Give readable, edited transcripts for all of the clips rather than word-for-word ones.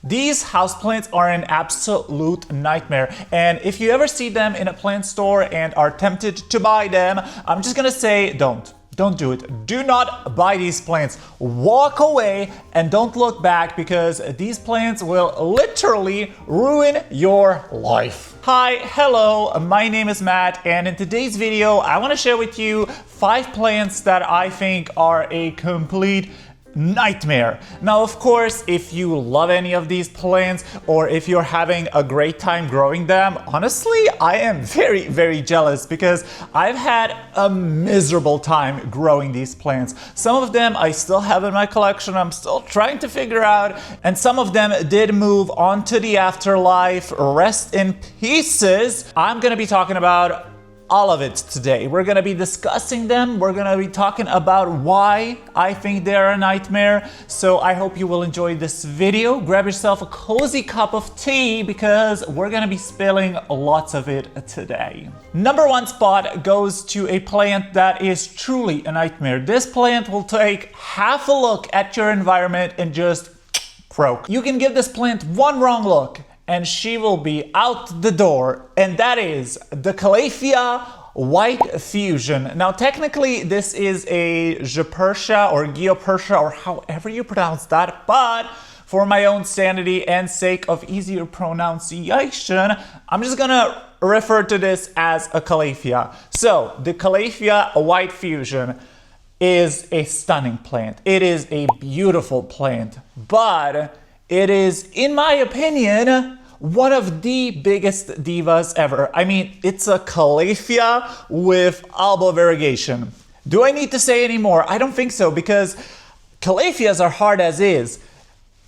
These houseplants are an absolute nightmare, and if you ever see them in a plant store and are tempted to buy them, I'm just gonna say don't. Don't do it. Do not buy these plants. Walk away and don't look back, because these plants will literally ruin your life. Hi, hello, my name is Matt, and in today's video I want to share with you 5 plants that I think are a complete nightmare. Now, of course, if you love any of these plants or if you're having a great time growing them, honestly, I am very jealous, because I've had a miserable time growing these plants. Some of them I still have in my collection, I'm still trying to figure out, and some of them did move on to the afterlife. Rest in pieces. I'm gonna be talking about all of it today. We're gonna be discussing them. We're gonna be talking about why I think they're a nightmare. So I hope you will enjoy this video. Grab yourself a cozy cup of tea, because we're gonna be spilling lots of it today. Number 1 spot goes to a plant that is truly a nightmare. This plant will take half a look at your environment and just croak. You can give this plant one wrong look and she will be out the door, and that is the Calathea White Fusion. Now, technically, this is a Geopersia or Geopersia, or however you pronounce that, but for my own sanity and sake of easier pronunciation, I'm just gonna refer to this as a Calathea. So, the Calathea White Fusion is a stunning plant. It is a beautiful plant, but it is, in my opinion, one of the biggest divas ever. I mean, it's a Calathea with elbow variegation. Do I need to say any more? I don't think so, because Calatheas are hard as is.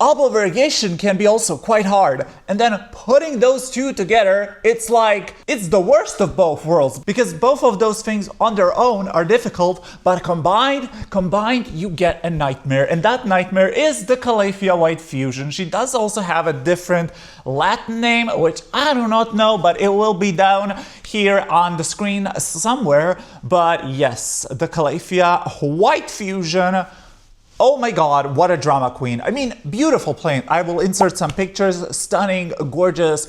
Elbow variegation can be also quite hard, and then putting those two together, it's like, it's the worst of both worlds, because both of those things on their own are difficult, but combined, you get a nightmare, and that nightmare is the Calathea White Fusion. She does also have a different Latin name, which I do not know, but it will be down here on the screen somewhere. But yes, the Calathea White Fusion. Oh my god, what a drama queen. I mean, beautiful plant. I will insert some pictures. Stunning, gorgeous,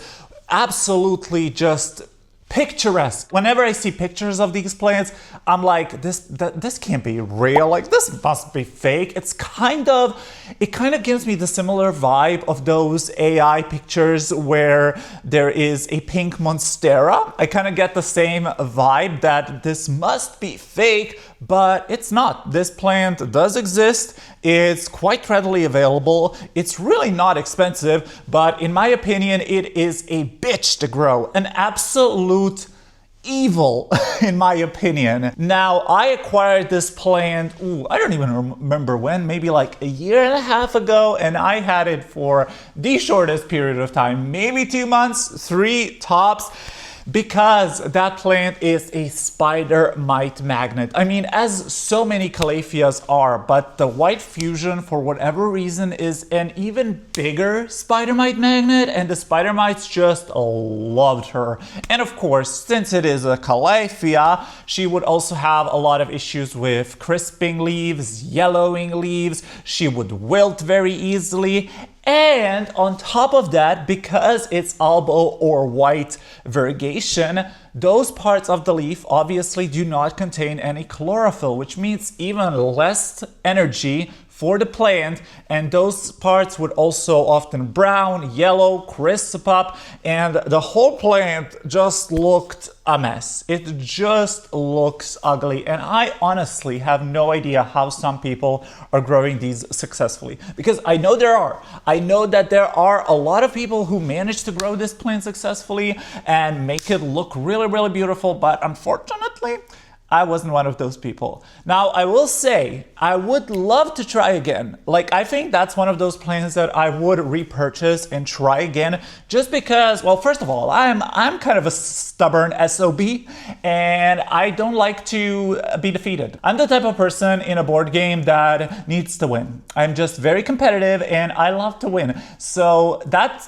absolutely just picturesque. Whenever I see pictures of these plants, I'm like, this can't be real. Like, this must be fake. It kind of gives me the similar vibe of those AI pictures where there is a pink monstera. I kind of get the same vibe that this must be fake, but it's not. This plant does exist. It's quite readily available. It's really not expensive, but in my opinion, it is a bitch to grow. An absolute evil, in my opinion. Now, I acquired this plant, I don't even remember when, maybe like a year and a half ago, and I had it for the shortest period of time, maybe 2 months, 3 tops, because that plant is a spider mite magnet. I mean, as so many Calatheas are, but the White Fusion, for whatever reason, is an even bigger spider mite magnet, and the spider mites just loved her. And of course, since it is a Calathea, she would also have a lot of issues with crisping leaves, yellowing leaves. She would wilt very easily. And on top of that, because it's elbow or white variegation, those parts of the leaf obviously do not contain any chlorophyll, which means even less energy for the plant, and those parts would also often brown, yellow, crisp up, and the whole plant just looked a mess. It just looks ugly, and I honestly have no idea how some people are growing these successfully, because I know there are. I know that there are a lot of people who manage to grow this plant successfully and make it look really beautiful, but unfortunately, I wasn't one of those people. Now, I will say, I would love to try again. Like, I think that's one of those plants that I would repurchase and try again, just because, well, first of all, I'm kind of a stubborn SOB, and I don't like to be defeated. I'm the type of person in a board game that needs to win. I'm just very competitive, and I love to win. So that's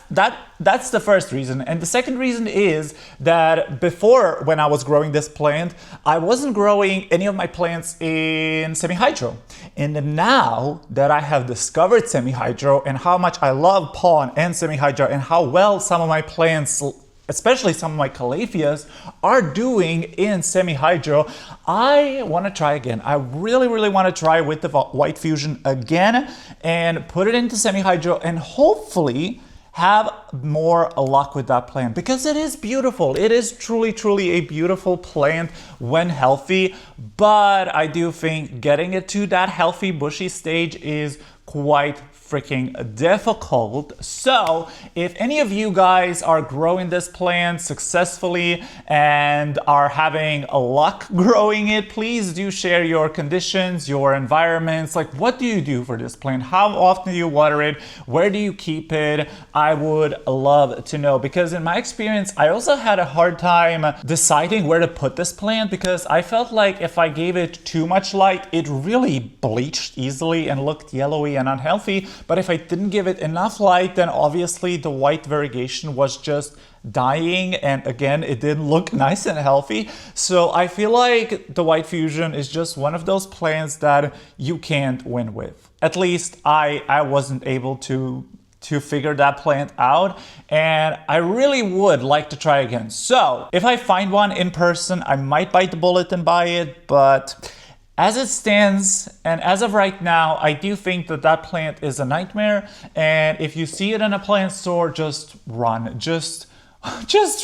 the first reason. And the second reason is that before, when I was growing this plant, I wasn't wasn't growing any of my plants in semi-hydro. And now that I have discovered semi-hydro and how much I love pond and semi-hydro and how well some of my plants, especially some of my calatheas, are doing in semi-hydro, I want to try again. I really want to try with the White Fusion again and put it into semi-hydro and hopefully have more luck with that plant, because it is beautiful. It is truly a beautiful plant when healthy, but I do think getting it to that healthy bushy stage is quite freaking difficult. So if any of you guys are growing this plant successfully and are having a luck growing it, please do share your conditions, your environments. Like, what do you do for this plant? How often do you water it? Where do you keep it? I would love to know, because in my experience, I also had a hard time deciding where to put this plant, because I felt like if I gave it too much light, it really bleached easily and looked yellowy and unhealthy. But if I didn't give it enough light, then obviously the white variegation was just dying, and again, it didn't look nice and healthy. So I feel like the White Fusion is just one of those plants that you can't win with. At least I wasn't able to figure that plant out, and I really would like to try again. So if I find one in person, I might bite the bullet and buy it, but as it stands, and as of right now, I do think that that plant is a nightmare. And if you see it in a plant store, just run. Just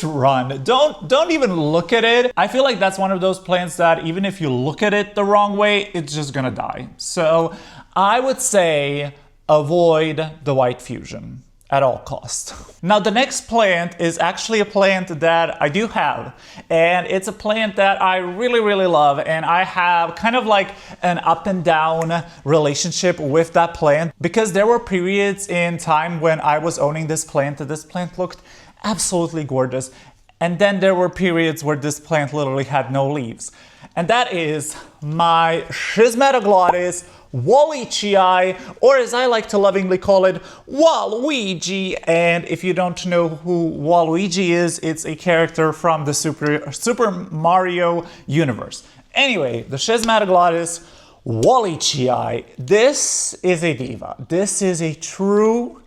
run. Don't even look at it. I feel like that's one of those plants that even if you look at it the wrong way, it's just gonna die. So I would say avoid the White Fusion at all costs. Now, the next plant is actually a plant that I do have, and it's a plant that I really love, and I have kind of like an up and down relationship with that plant, because there were periods in time when I was owning this plant that this plant looked absolutely gorgeous, and then there were periods where this plant literally had no leaves, and that is my Schismatoglottis Wallichii, or as I like to lovingly call it, Waluigi. And if you don't know who Waluigi is, it's a character from the Super Mario universe. Anyway, the Schismatoglottis Wallichii. This is a diva. This is a true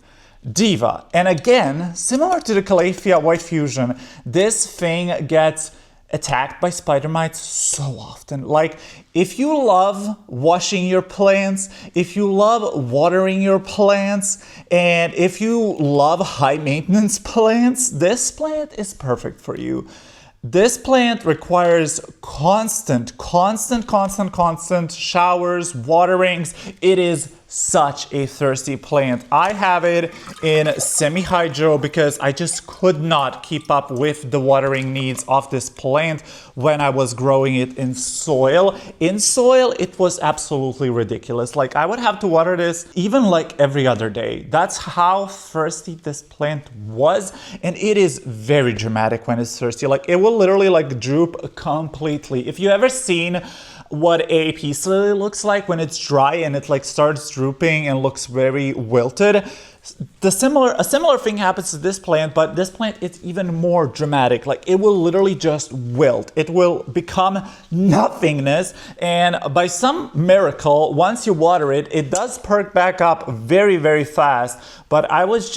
diva. And again, similar to the Calathea White Fusion, this thing gets attacked by spider mites so often. Like, if you love washing your plants, if you love watering your plants, and if you love high maintenance plants, this plant is perfect for you. This plant requires constant showers, waterings. It is such a thirsty plant. I have it in semi-hydro because I just could not keep up with the watering needs of this plant when I was growing it in soil. In soil, it was absolutely ridiculous. Like, I would have to water this even like every other day. That's how thirsty this plant was, and it is very dramatic when it's thirsty. Like, it will literally like droop completely. If you ever seen what a peace lily looks like when it's dry and it like starts drooping and looks very wilted, a similar thing happens to this plant, but this plant is even more dramatic. Like, it will literally just wilt. It will become nothingness, and by some miracle, once you water it, it does perk back up very fast. But I was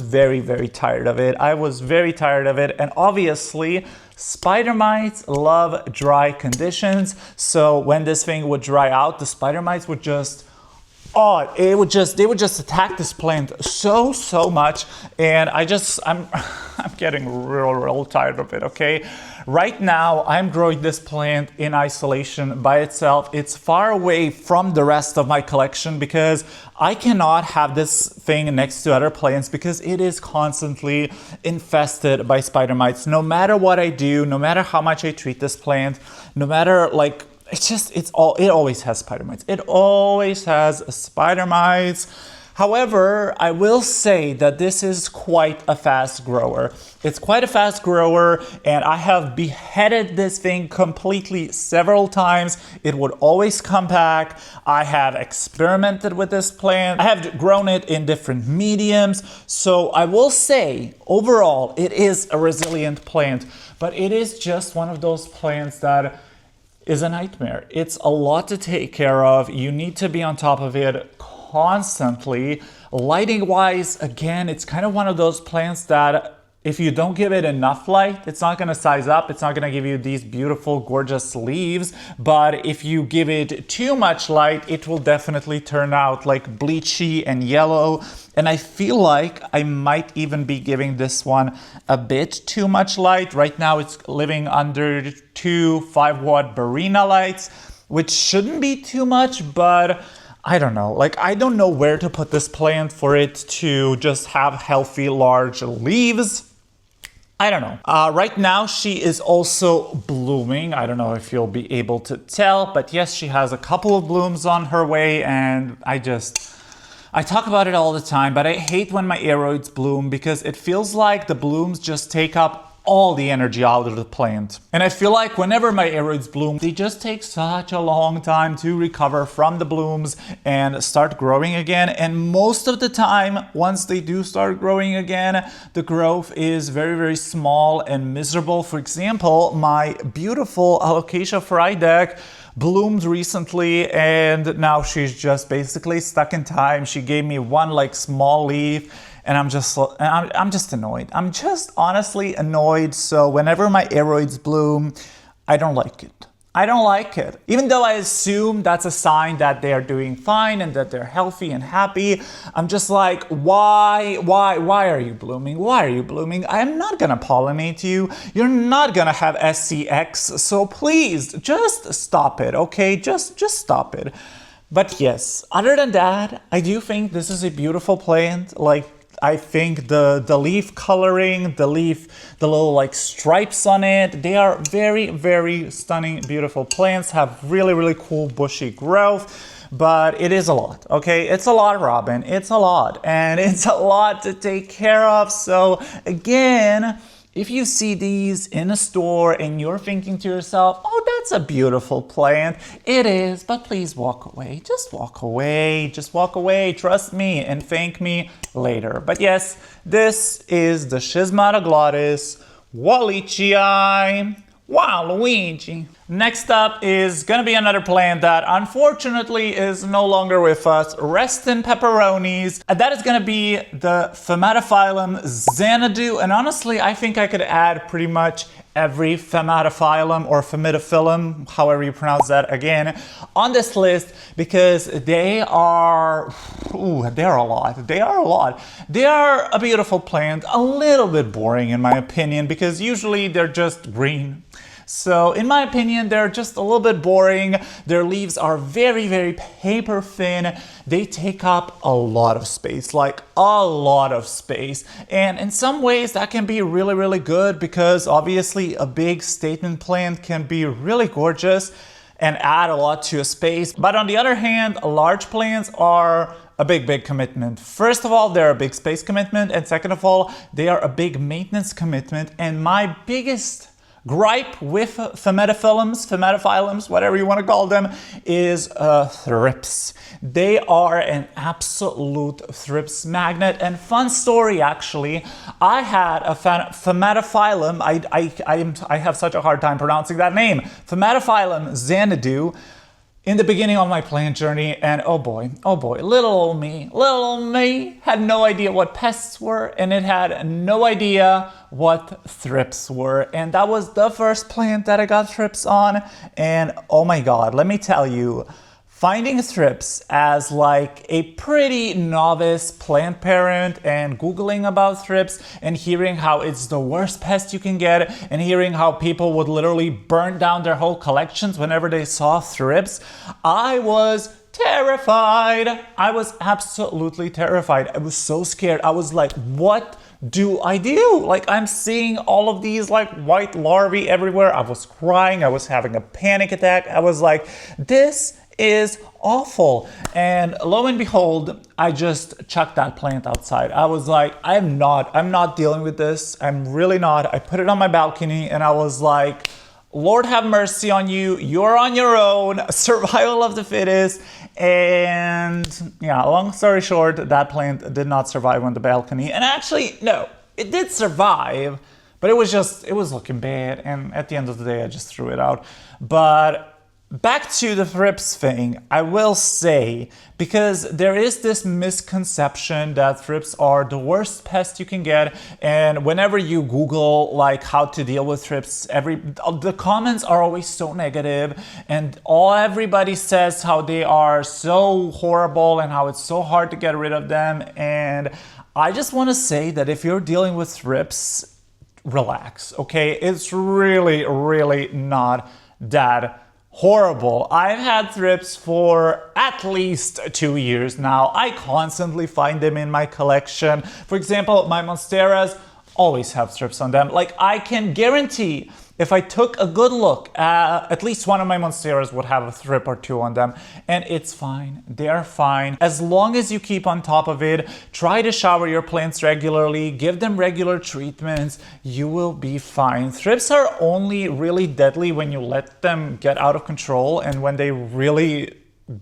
very tired of it. I was very tired of it, and obviously spider mites love dry conditions. So when this thing would dry out, the spider mites would just they would just attack this plant so much, and I'm getting real tired of it. Okay, right now I'm growing this plant in isolation by itself. It's far away from the rest of my collection because I cannot have this thing next to other plants because it is constantly infested by spider mites. No matter what I do, no matter how much I treat this plant, no matter like, it always has spider mites. It always has spider mites. However, I will say that this is quite a fast grower. It's quite a fast grower, and I have beheaded this thing completely several times. It would always come back. I have experimented with this plant. I have grown it in different mediums. So I will say, overall, it is a resilient plant, but it is just one of those plants that is a nightmare. It's a lot to take care of. You need to be on top of it constantly. Lighting wise, again, it's kind of one of those plants that if you don't give it enough light, it's not going to size up. It's not going to give you these beautiful, gorgeous leaves. But if you give it too much light, it will definitely turn out like bleachy and yellow. And I feel like I might even be giving this one a bit too much light. Right now, it's living under 2 5-watt Barina lights, which shouldn't be too much, but I don't know. Like, I don't know where to put this plant for it to just have healthy, large leaves. I don't know. Right now, she is also blooming. I don't know if you'll be able to tell, but yes, she has a couple of blooms on her way, and I talk about it all the time, but I hate when my aroids bloom because it feels like the blooms just take up all the energy out of the plant. And I feel like whenever my aroids bloom, they just take such a long time to recover from the blooms and start growing again. And most of the time, once they do start growing again, the growth is very, very small and miserable. For example, my beautiful Alocasia frydek bloomed recently, and now she's just basically stuck in time. She gave me one like small leaf, and I'm just annoyed. I'm just honestly annoyed. So whenever my aroids bloom, I don't like it. I don't like it. Even though I assume that's a sign that they are doing fine and that they're healthy and happy, I'm just like, why are you blooming? Why are you blooming? I'm not gonna pollinate you. You're not gonna have SCX. So please, just stop it, okay? Just stop it. But yes, other than that, I do think this is a beautiful plant. Like, I think the leaf coloring, the little like stripes on it, they are very, very stunning, beautiful plants, have really, really cool bushy growth, but it is a lot, okay? It's a lot, Robin, it's a lot, and it's a lot to take care of. So again, if you see these in a store and you're thinking to yourself, oh, that's a beautiful plant, it is, but please walk away. Just walk away. Just walk away. Trust me and thank me later. But yes, this is the Schismata glottis Wallichii. Waluigi. Next up is gonna be another plant that unfortunately is no longer with us. Rest in pepperonis. That is gonna be the Phematophyllum Xanadu. And honestly, I think I could add pretty much every Phematophyllum or Phematophyllum, however you pronounce that again, on this list because they are a lot. They are a lot. They are a beautiful plant, a little bit boring in my opinion because usually they're just green. So in my opinion, they're just a little bit boring. Their leaves are very, very paper thin. They take up a lot of space, like a lot of space. And in some ways that can be really, really good because obviously a big statement plant can be really gorgeous and add a lot to a space. But on the other hand, large plants are a big, big commitment. First of all, they're a big space commitment. And second of all, they are a big maintenance commitment. And my biggest gripe with Phematophyllums, whatever you want to call them, is thrips. They are an absolute thrips magnet. And fun story, actually, I had a Phematophyllum, I have such a hard time pronouncing that name, Phematophyllum Xanadu, in the beginning of my plant journey, and oh boy, little old me had no idea what pests were, and it had no idea what thrips were. And that was the first plant that I got thrips on, and oh my god, let me tell you, finding thrips as like a pretty novice plant parent and Googling about thrips and hearing how it's the worst pest you can get and hearing how people would literally burn down their whole collections whenever they saw thrips, I was terrified. I was absolutely terrified. I was so scared. I was like, what do I do? Like, I'm seeing all of these like white larvae everywhere. I was crying. I was having a panic attack. I was like, this is awful. And lo and behold, I just chucked that plant outside. I was like, I'm not dealing with this. I'm really not. I put it on my balcony and I was like, Lord have mercy on you. You're on your own. Survival of the fittest. And yeah, long story short, that plant did not survive on the balcony. And actually, no, it did survive, but it was looking bad. And at the end of the day, I just threw it out. But back to the thrips thing, I will say, because there is this misconception that thrips are the worst pest you can get, and whenever you Google like how to deal with thrips, the comments are always so negative, and everybody says how they are so horrible and how it's so hard to get rid of them. And I just want to say that if you're dealing with thrips, relax, okay? It's really, really not that horrible. I've had thrips for at least 2 years now. I constantly find them in my collection. For example, my monsteras always have thrips on them. Like, I can guarantee if I took a good look, at least one of my monsteras would have a thrip or two on them, and it's fine. They are fine. As long as you keep on top of it, try to shower your plants regularly, give them regular treatments, you will be fine. Thrips are only really deadly when you let them get out of control and when they really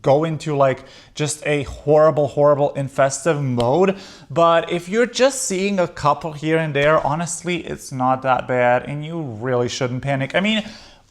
go into like just a horrible infestive mode. But if you're just seeing a couple here and there, honestly, it's not that bad and you really shouldn't panic. I mean,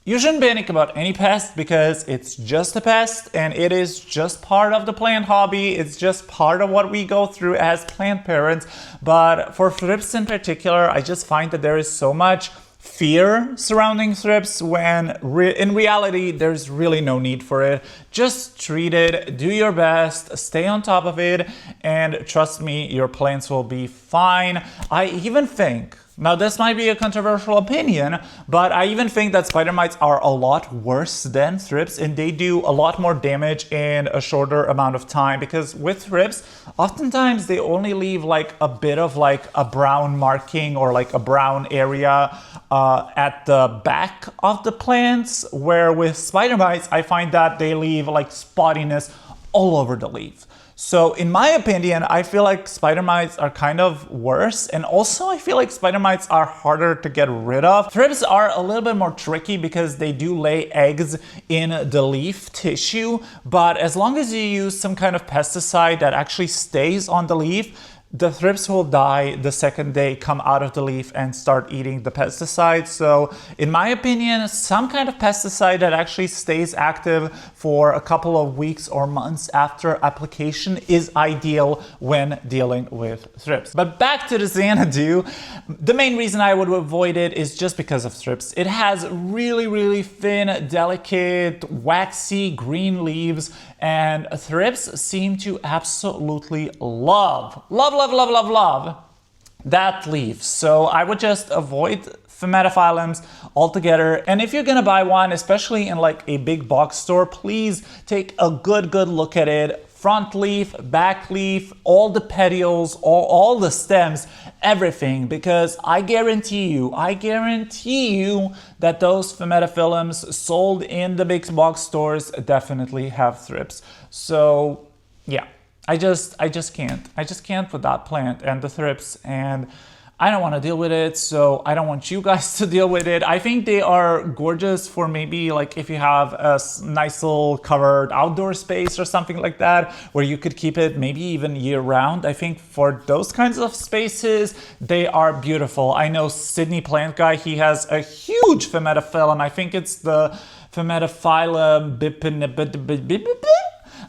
you shouldn't panic about any pest because it's just a pest and it is just part of the plant hobby. It's just part of what we go through as plant parents. But for thrips in particular, I just find that there is so much fear surrounding thrips when in reality there's really no need for it. Just treat it, do your best, stay on top of it, and trust me, your plants will be fine. I even think, now this might be a controversial opinion, but I even think that spider mites are a lot worse than thrips and they do a lot more damage in a shorter amount of time, because with thrips, oftentimes they only leave like a bit of like a brown marking or like a brown area at the back of the plants, where with spider mites, I find that they leave like spottiness all over the leaf. So in my opinion, I feel like spider mites are kind of worse, and also I feel like spider mites are harder to get rid of. Thrips are a little bit more tricky because they do lay eggs in the leaf tissue, but as long as you use some kind of pesticide that actually stays on the leaf, the thrips will die the second they come out of the leaf and start eating the pesticide. So in my opinion, some kind of pesticide that actually stays active for a couple of weeks or months after application is ideal when dealing with thrips. But back to the Xanadu, the main reason I would avoid it is just because of thrips. It has really thin, delicate, waxy green leaves, and thrips seem to absolutely love that leaf. So I would just avoid Phematophyllums altogether. And if you're gonna buy one, especially in like a big box store, please take a good look at it. Front leaf, back leaf, all the petioles, all the stems, everything, because I guarantee you that those Phematophyllums sold in the big box stores definitely have thrips. So yeah, I just can't with that plant and the thrips, and I don't want to deal with it, so I don't want you guys to deal with it. I think they are gorgeous for maybe like if you have a nice little covered outdoor space or something like that, where you could keep it maybe even year round. I think for those kinds of spaces, they are beautiful. I know Sydney Plant Guy, he has a huge Phematophyllum. I think it's the Phematophyllum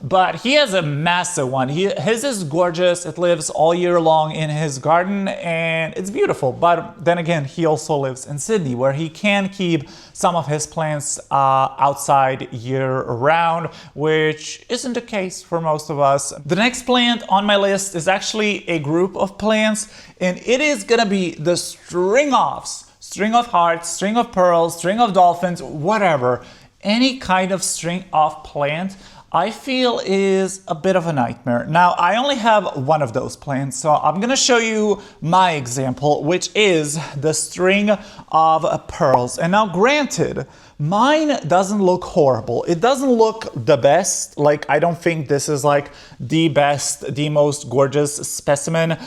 but he has a massive one. His is gorgeous. It lives all year long in his garden and it's beautiful. But then again, he also lives in Sydney, where he can keep some of his plants outside year round, which isn't the case for most of us. The next plant on my list is actually a group of plants, and it is gonna be the string-offs. String of hearts, string of pearls, string of dolphins, whatever. Any kind of string-off plant I feel is a bit of a nightmare. Now, I only have one of those plants, so I'm gonna show you my example, which is the string of pearls. And now granted, mine doesn't look horrible. It doesn't look the best. Like, I don't think this is like the best, the most gorgeous specimen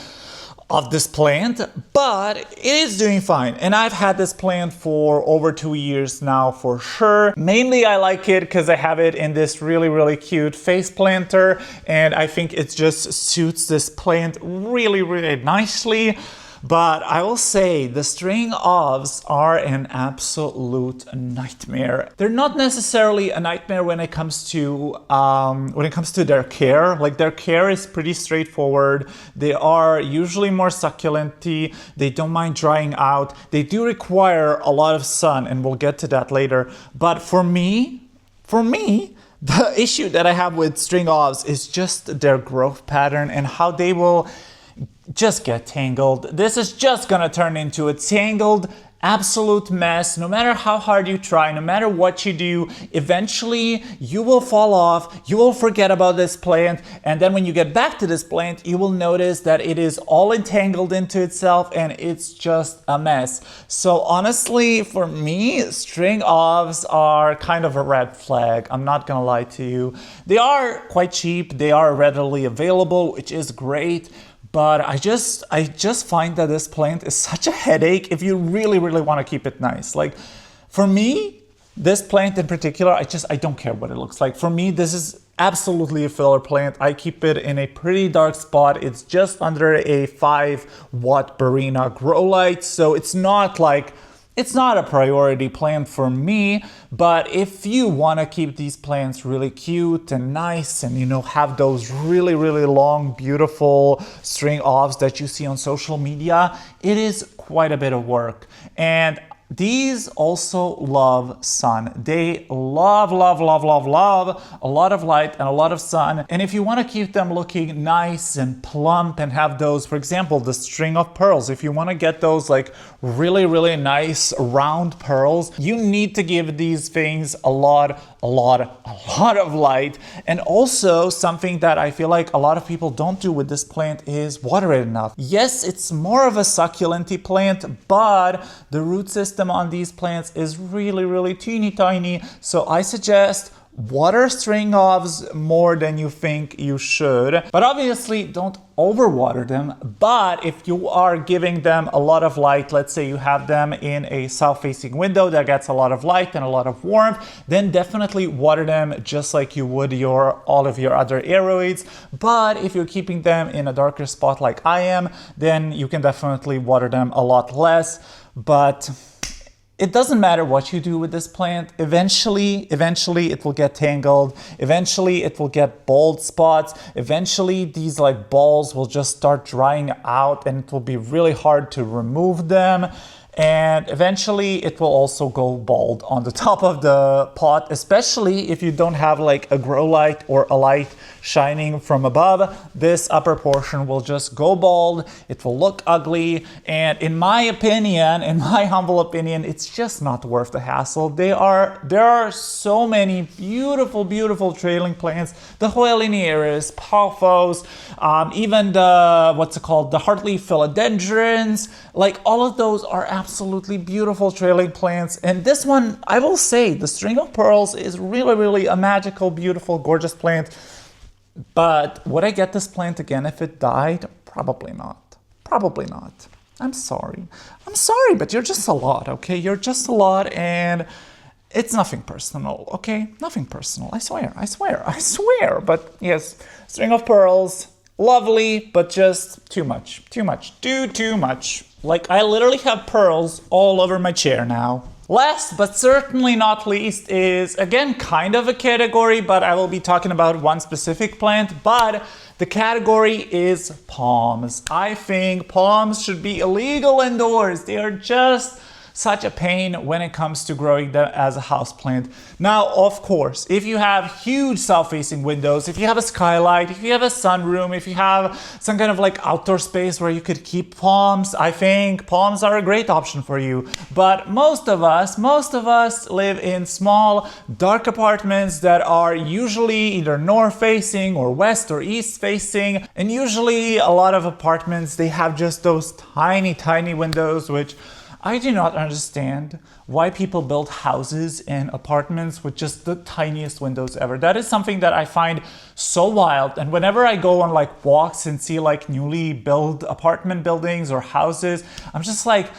of this plant, but it is doing fine. And I've had this plant for over 2 years now for sure. Mainly I like it because I have it in this really cute face planter, and I think it just suits this plant really nicely. But I will say the string offs are an absolute nightmare. They're not necessarily a nightmare when it comes to their care. Like, their care is pretty straightforward. They are usually more succulenty. They don't mind drying out. They do require a lot of sun, and we'll get to that later. But for me, the issue that I have with string offs is just their growth pattern and how they will just get tangled. This is just gonna turn into a tangled absolute mess. No matter how hard you try, no matter what you do, eventually you will fall off, you will forget about this plant, and then when you get back to this plant, you will notice that it is all entangled into itself and it's just a mess. So honestly, for me, string offs are kind of a red flag. I'm not gonna lie to you. They are quite cheap, they are readily available, which is great. But I just find that this plant is such a headache if you really want to keep it nice. Like, for me, this plant in particular, I don't care what it looks like. For me, this is absolutely a filler plant. I keep it in a pretty dark spot. It's just under a 5-watt Barina grow light, so it's not a priority plant for me. But if you want to keep these plants really cute and nice and, have those really long, beautiful string offs that you see on social media, it is quite a bit of work. And these also love sun. They love a lot of light and a lot of sun. And if you want to keep them looking nice and plump and have those, for example, the string of pearls, if you want to get those like really nice round pearls, you need to give these things a lot of light. And also something that I feel like a lot of people don't do with this plant is water it enough. Yes, it's more of a succulenty plant, but the root system on these plants is really teeny tiny. So I suggest water string offs more than you think you should. But obviously don't overwater them. But if you are giving them a lot of light, let's say you have them in a south-facing window that gets a lot of light and a lot of warmth, then definitely water them just like you would all of your other aeroids. But if you're keeping them in a darker spot like I am, then you can definitely water them a lot less. But it doesn't matter what you do with this plant. Eventually it will get tangled. Eventually it will get bald spots. Eventually these like balls will just start drying out and it will be really hard to remove them. And eventually it will also go bald on the top of the pot, especially if you don't have like a grow light or a light shining from above. This upper portion will just go bald. It will look ugly. And in my humble opinion, it's just not worth the hassle. There are so many beautiful trailing plants. The Hoeliniaris, Pothos, even the heartleaf philodendrons, like all of those are absolutely beautiful trailing plants. And this one, I will say, the string of pearls is really a magical, beautiful, gorgeous plant. But would I get this plant again if it died? Probably not. I'm sorry, but you're just a lot, okay? You're just a lot, and it's nothing personal, okay? Nothing personal, I swear. But yes, string of pearls, lovely, but just too much. Too much. Like, I literally have pearls all over my chair now. Last but certainly not least is, again, kind of a category, but I will be talking about one specific plant, but the category is palms. I think palms should be illegal indoors. They are just such a pain when it comes to growing them as a houseplant. Now, of course, if you have huge south-facing windows, if you have a skylight, if you have a sunroom, if you have some kind of like outdoor space where you could keep palms, I think palms are a great option for you. But most of us live in small, dark apartments that are usually either north-facing or west or east-facing. And usually a lot of apartments, they have just those tiny windows, which I do not understand why people build houses and apartments with just the tiniest windows ever. That is something that I find so wild. And whenever I go on like walks and see like newly built apartment buildings or houses, I'm just like,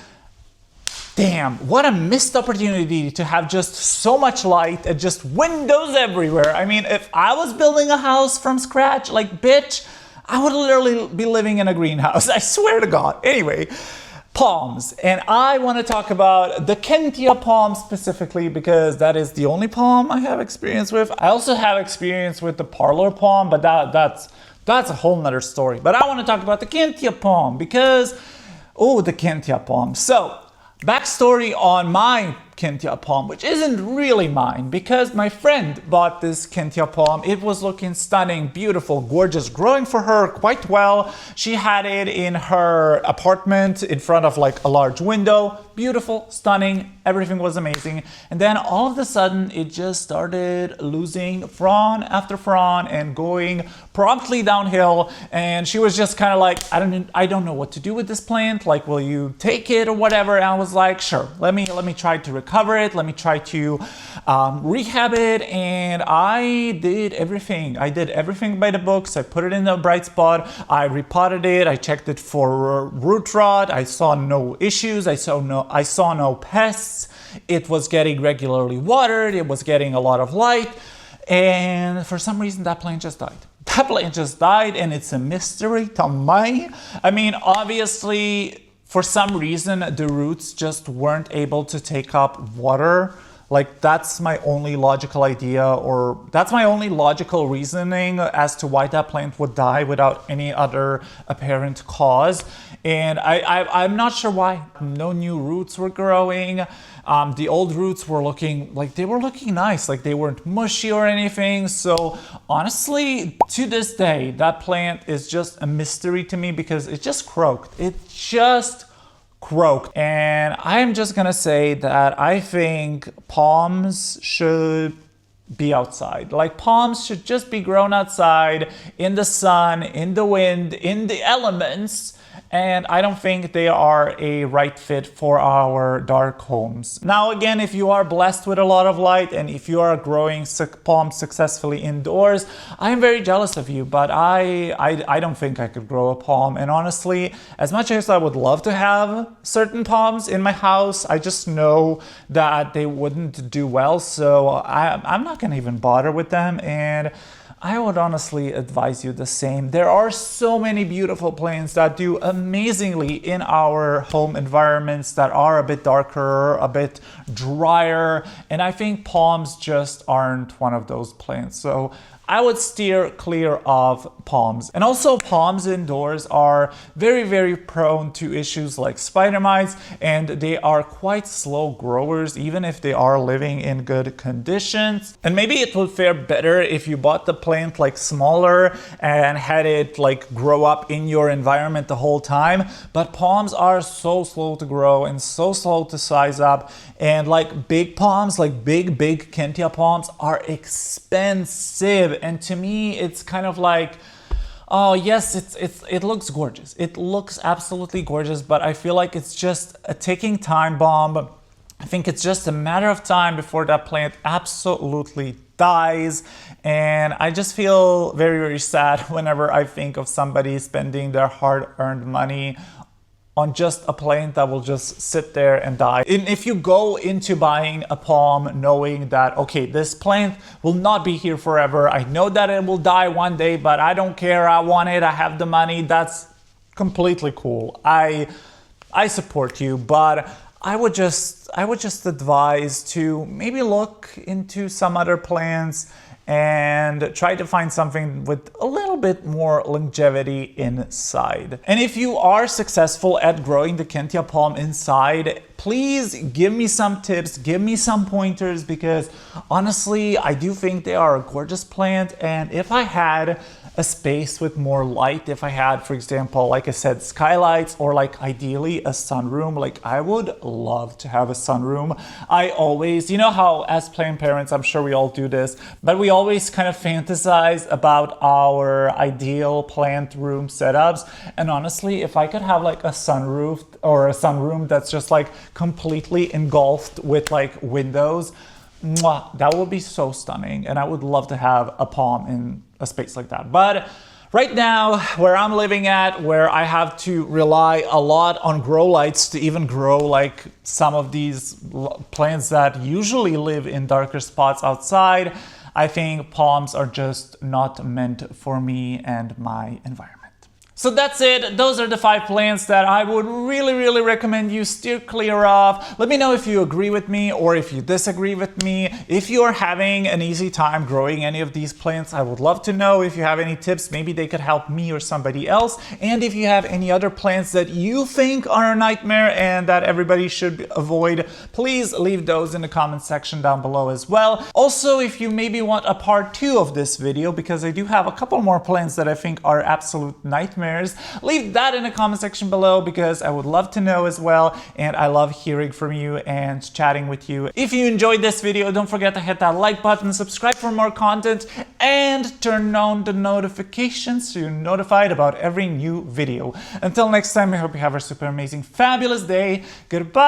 damn, what a missed opportunity to have just so much light and just windows everywhere. I mean, if I was building a house from scratch, like, bitch, I would literally be living in a greenhouse. I swear to God. Anyway, palms. And I want to talk about the Kentia palm specifically because that is the only palm I have experience with. I also have experience with the parlor palm, but that's a whole nother story. But I want to talk about the Kentia palm because, oh, the Kentia palm. So, backstory on my Kentia palm, which isn't really mine because my friend bought this Kentia palm. It was looking stunning, beautiful, gorgeous, growing for her quite well. She had it in her apartment in front of like a large window. Beautiful, stunning, everything was amazing. And then all of a sudden it just started losing frond after frond and going promptly downhill. And she was just kind of like, I don't know what to do with this plant. Like, will you take it or whatever? And I was like, sure, let me try to recover it. Let me try to rehab it. And I did everything. I did everything by the books. I put it in a bright spot. I repotted it. I checked it for root rot. I saw no issues. I saw no pests. It was getting regularly watered. It was getting a lot of light. And for some reason, that plant just died. That plant just died, and it's a mystery to me. I mean, obviously, for some reason, the roots just weren't able to take up water. Like, that's my only logical idea, or that's my only logical reasoning as to why that plant would die without any other apparent cause. And I'm not sure why. No new roots were growing. The old roots were looking nice, like they weren't mushy or anything. So honestly, to this day, that plant is just a mystery to me because it just croaked. It just croaked. And I'm just gonna say that I think palms should be outside. Like, palms should just be grown outside in the sun, in the wind, in the elements. And I don't think they are a right fit for our dark homes. Now, again, if you are blessed with a lot of light and if you are growing palms successfully indoors, I'm very jealous of you, but I don't think I could grow a palm. And honestly, as much as I would love to have certain palms in my house, I just know that they wouldn't do well. So I'm not gonna even bother with them. And I would honestly advise you the same. There are so many beautiful plants that do amazingly in our home environments that are a bit darker, a bit drier, and I think palms just aren't one of those plants. So I would steer clear of palms. And also, palms indoors are very, very prone to issues like spider mites, and they are quite slow growers even if they are living in good conditions. And maybe it would fare better if you bought the plant like smaller and had it like grow up in your environment the whole time. But palms are so slow to grow and so slow to size up. And like big palms, like big Kentia palms are expensive. And to me, it's kind of like, oh yes, it looks gorgeous. It looks absolutely gorgeous, but I feel like it's just a ticking time bomb. I think it's just a matter of time before that plant absolutely dies. And I just feel very, very sad whenever I think of somebody spending their hard-earned money on just a plant that will just sit there and die. And if you go into buying a palm knowing that, okay, this plant will not be here forever, I know that it will die one day, but I don't care, I want it, I have the money, that's completely cool. I support you, but I would just advise to maybe look into some other plants and try to find something with a little bit more longevity inside. And if you are successful at growing the Kentia palm inside, please give me some tips, give me some pointers, because honestly, I do think they are a gorgeous plant. And if I had a space with more light, if I had, for example, like I said, skylights, or like ideally a sunroom, like I would love to have a sunroom. I always, you know how as plant parents, I'm sure we all do this, but we always kind of fantasize about our ideal plant room setups. And honestly, if I could have like a sunroof or a sunroom that's just like completely engulfed with like windows, mwah, that would be so stunning. And I would love to have a palm in a space like that. But right now, where I'm living at, where I have to rely a lot on grow lights to even grow like some of these plants that usually live in darker spots outside, I think palms are just not meant for me and my environment. So that's it. Those are the 5 plants that I would really recommend you steer clear of. Let me know if you agree with me or if you disagree with me. If you are having an easy time growing any of these plants, I would love to know. If you have any tips, maybe they could help me or somebody else. And if you have any other plants that you think are a nightmare and that everybody should avoid, please leave those in the comment section down below as well. Also, if you maybe want a part 2 of this video, because I do have a couple more plants that I think are absolute nightmares, leave that in the comment section below because I would love to know as well, and I love hearing from you and chatting with you. If you enjoyed this video, don't forget to hit that like button, subscribe for more content, and turn on the notifications so you're notified about every new video. Until next time, I hope you have a super amazing, fabulous day. Goodbye!